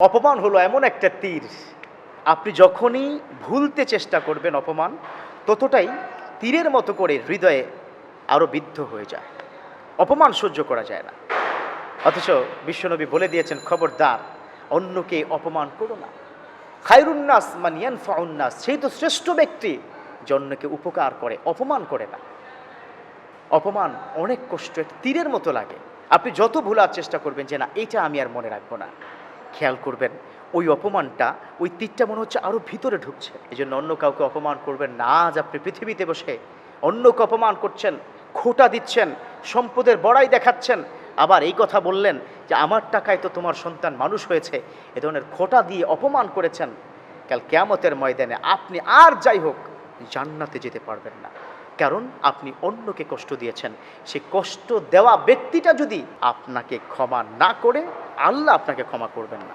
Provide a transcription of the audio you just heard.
অপমান হলো এমন একটা তীর, আপনি যখনই ভুলতে চেষ্টা করবেন অপমান, ততটাই তীরের মতো করে হৃদয়ে আরো বিদ্ধ হয়ে যায়। অপমান সহ্য করা যায় না। অথচ বিশ্বনবী বলে দিয়েছেন, খবরদার অন্যকে অপমান করো না। খায়রুন নাস মান ইয়ানফাউন নাস, সেই তো শ্রেষ্ঠ ব্যক্তি যে অন্যকে উপকার করে, অপমান করে না। অপমান অনেক কষ্ট, একটা তীরের মতো লাগে। আপনি যত ভোলার চেষ্টা করবেন যে না এইটা আমি আর মনে রাখবো না, খেয়াল করবেন ওই অপমানটা, ওই তীরটা মনে হচ্ছে আরো ভিতরে ঢুকছে। এই জন্য অন্য কাউকে অপমান করবেন না। আজ আপনি পৃথিবীতে বসে অন্যকে অপমান করছেন, খোঁটা দিচ্ছেন, সম্পদের বড়াই দেখাচ্ছেন, আবার এই কথা বললেন যে আমার টাকায় তো তোমার সন্তান মানুষ হয়েছে, এ ধরনের খোঁটা দিয়ে অপমান করেছেন। কাল কিয়ামতের ময়দানে আপনি আর যাই হোক জান্নাতে যেতে পারবেন না, কারণ আপনি অন্যকে কষ্ট দিয়েছেন। সে কষ্ট দেওয়া ব্যক্তিটা যদি আপনাকে ক্ষমা না করে, আল্লাহ আপনাকে ক্ষমা করবেন না।